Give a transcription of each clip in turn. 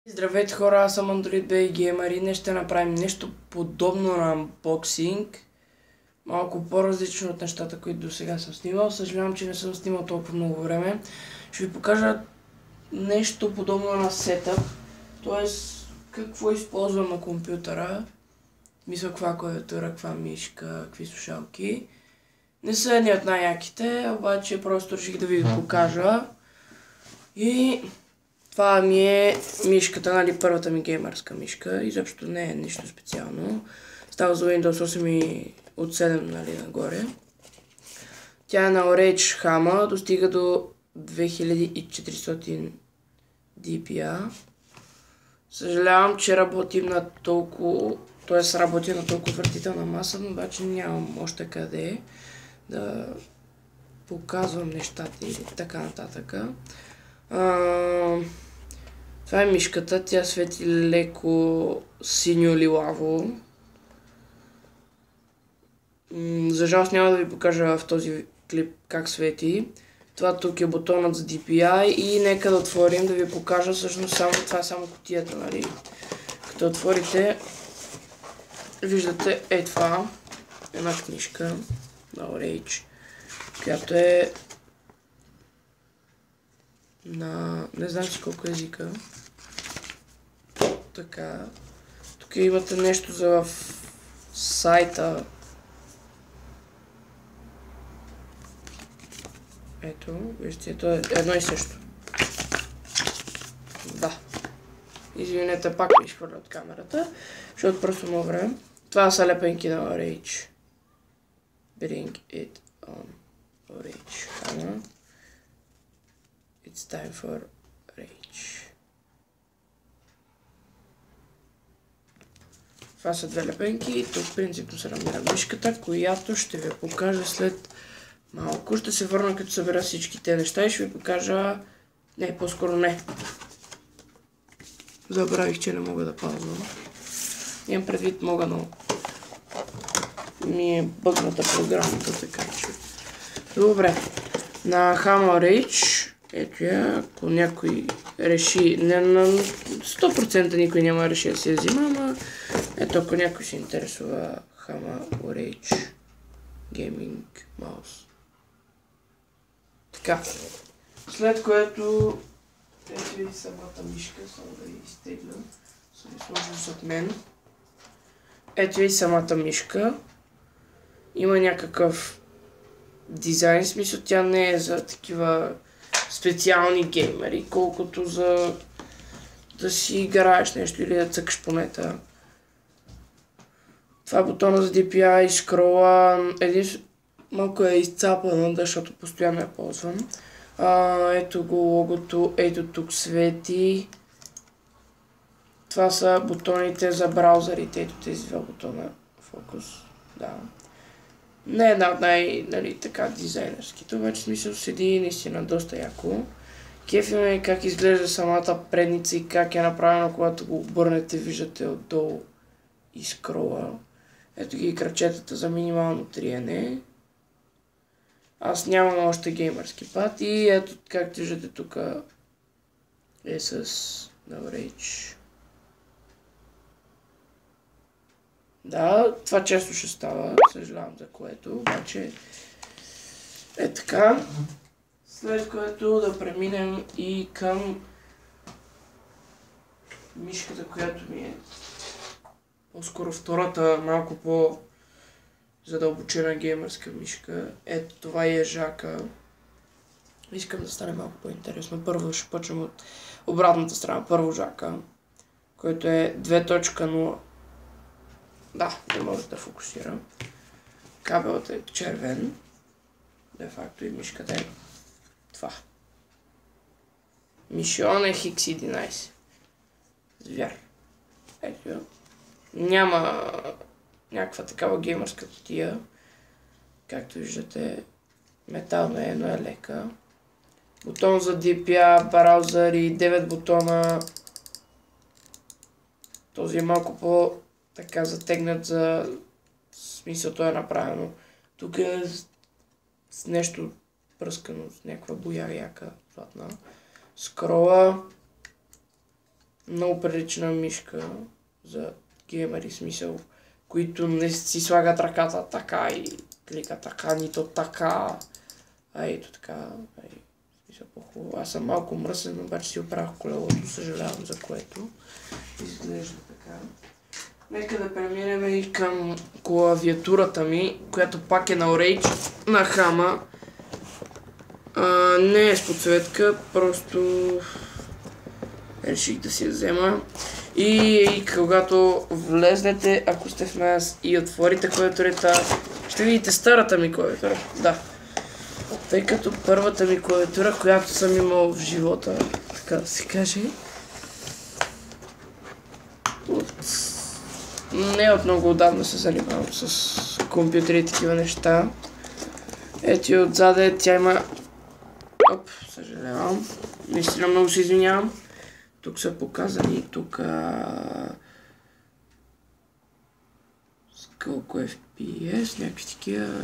Здравейте хора, аз съм Android Bay Gamer и днес ще направим нещо подобно на анбоксинг. Малко по-различно от нещата, които до сега съм снимал. Съжалявам, че не съм снимал толкова много време. Ще ви покажа нещо подобно на сетъп. Тоест, какво използвам на компютъра. Мисля, каква клавиатура, каква мишка, какви слушалки. Не са едни от най-яките, обаче просто реших да ви покажа. И това ми е мишката, нали, първата ми геймърска мишка. Изобщо не е нищо специално. Става за Windows 8 и от 7, нали, нагоре. Тя е на Orange Hama, достига до 2400 DPI. Съжалявам, че работим на толкова, т.е. работи на толкова въртителна маса, но обаче нямам още къде да показвам нещата или така нататък. Това е мишката, тя свети леко синьо-лилаво. За жалост няма да ви покажа в този клип как свети. Това тук е бутонът за DPI и нека да отворим да ви покажа всъщност само това е само кутията, нали. Като отворите, виждате това, една книжка на Orange, която е на не знам си колко езика. Така. Тук имате нещо за в сайта. Ето, вижте, ето е едно и също. Да. Извинете, пак ми изхвърля от камерата, защото просто му време. Това са лепенки на Orange. Bring it on Orange Hama. It's time for rage. Това са две лепенки. Тук принципно се намира мишката, която ще ви покажа след малко. Ще се върна като събера всички те неща и ще ви покажа... Не, по-скоро не. Забравих, че не мога да пазвам. Имам предвид мога, но ми е бъгната програмата, така че... Добре. На Hama Rage, ето я, ако някой реши, не на 100% никой няма да реши да се я взима, но ето ако някой се интересува Hama Rage Gaming Mouse. Така, след което ето и самата мишка, само да я изтегля, съм сложил зад мен. Ето и самата мишка, има някакъв дизайн, в смисъл тя не е за такива специални геймери, колкото за да си играеш нещо или да цъкаш понета. Това е бутона за DPI, скрола, малко е изцапана, защото постоянно я ползвам. Ето го логото, ето тук свети. Това са бутоните за браузърите, ето тези два бутона, фокус, да. Не е една от нали, така дизайнерските, обаче смисъл седи наистина доста яко. Кефиме как изглежда самата предница и как е направено, когато го обърнете, виждате отдолу и скрола. Ето ги крачетата за минимално триене. Аз нямам още геймърски пад и ето както виждате тук е с Orange. Да, това често ще става, съжалявам за което, обаче е така. След което да преминем и към мишката, която ми е по-скоро втората, малко по-задълбочена геймърска мишка. Ето това е ежака. Искам да стане малко по-интересно. Първо ще почнем от обратната страна. Първо жака, който е 2.0. Да, не може да фокусира. Кабелът е червен. Де факто и мишката е това. Мишион е X11. Звяр. Ето. Няма някаква такава геймърска кутия. Както виждате, метална е, но е лека. Бутон за DPI, браузър и 9 бутона. Този е малко така затегнат за смисъл, то е направено. Тук е с нещо пръскано, с някаква боя яка, златна. Скрола. Много прилична мишка за геймери, смисъл, които не си слагат ръката така и клика така, нито така. Ето така. Смисъл по-хубаво. Аз съм малко мръсен, обаче си оправях колелото, съжалявам за което. Изглежда така. Нека да преминем и към клавиатурата ми, която пак е на Orage, на Hama. Не е с подсветка, просто реших да си я взема. И когато влезнете, ако сте в нас и отворите клавиатурата, ще видите старата ми клавиатура. Да. Тъй като първата ми клавиатура, която съм имал в живота, така да се каже, не от много отдавна се занимавам с компютри и такива неща. Ето и отзаде тя има... Оп, съжалявам. Наистина много се извинявам. Тук са показани, тук... с колко FPS, някакви такива...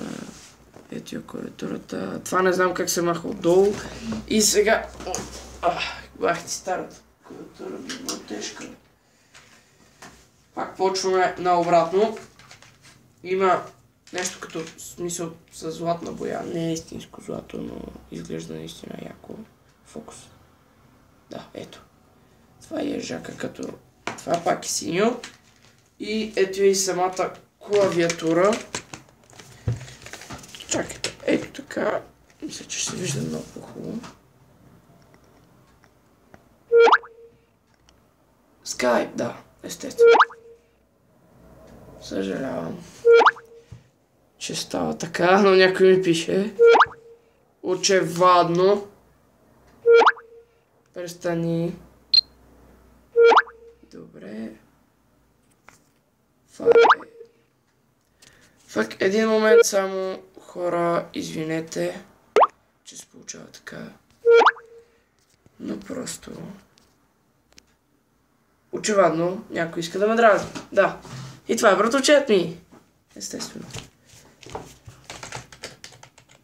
Ето я клавиатурата. Това не знам как се маха отдолу. И сега... Бах ти старата клавиатура, много тежка. Пак почваме наобратно. Има нещо като смисъл с златна боя. Не е истинско злато, но изглежда наистина яко. Фокус. Да, ето. Това е жака като... Това пак е синьо. И ето и самата клавиатура. Чакайте, ето така. Мисля, че ще се вижда много по-хубаво. Skype, да, естествено. Съжалявам, че става така, но някой ми пише. Очевадно. Престани. Добре. Фак, един момент само, хора, извинете, че се получава така. Но просто... Очевадно, някой иска да ме дразни. Да. И това е братовчет ми. Естествено.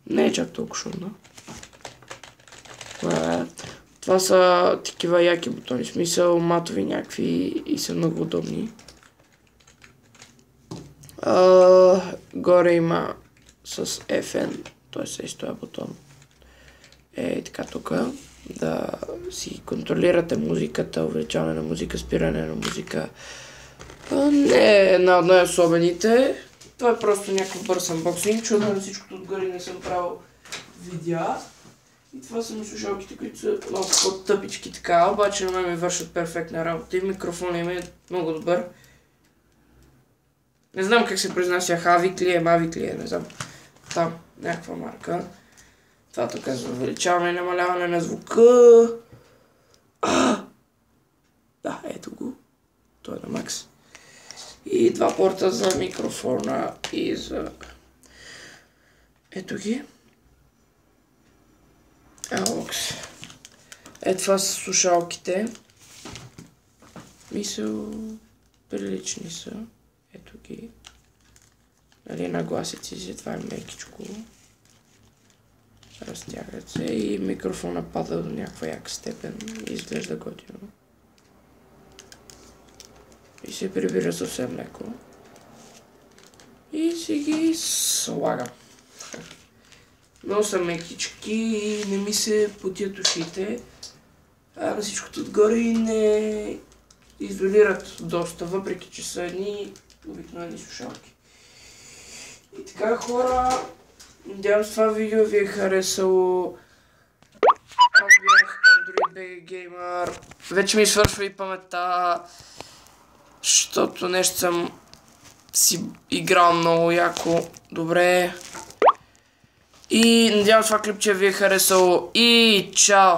Не е чак толкова шумно. Това са такива яки бутони. В смисъл матови някакви и са много удобни. Горе има с FN, т.е. с този бутон. Е така тук. Да си контролирате музиката, увеличаване на музика, спиране на музика. Не е една от най-особените. Това е просто някакъв бърз анбоксинг. Чудо на всичкото отгоре не съм правил видеа. И това са ми слушалките, които са малко по-тъпички така, обаче на мен ми вършат перфектна работа и микрофонът им е много добър. Не знам как се произнася, Havik ли е, Mavic ли е, не знам. Там, някаква марка. Това тук е за увеличаване и намаляване на звука. Да, ето го. Той е на макс. И два порта за микрофона и за... Ето ги. AUX. Ето това са слушалките. Мисъл... Прилични са. Ето ги. Нали, нагласици си, това е мекичко. Разтягат се и микрофона пада до някаква яка степен и изглежда готино. И се прибира съвсем леко. И си ги слагам. Много са мекички и не ми се потият ушите. На всичкото отгоре и не изолират доста, въпреки че са едни обикновени слушалки. И така, хора, надявам се това видео ви е харесало. Аз бях Android Gamer. Вече ми свършва и паметта, защото нещо съм си играл много яко. Добре. И надявам се това клипче ви е харесало. И чао!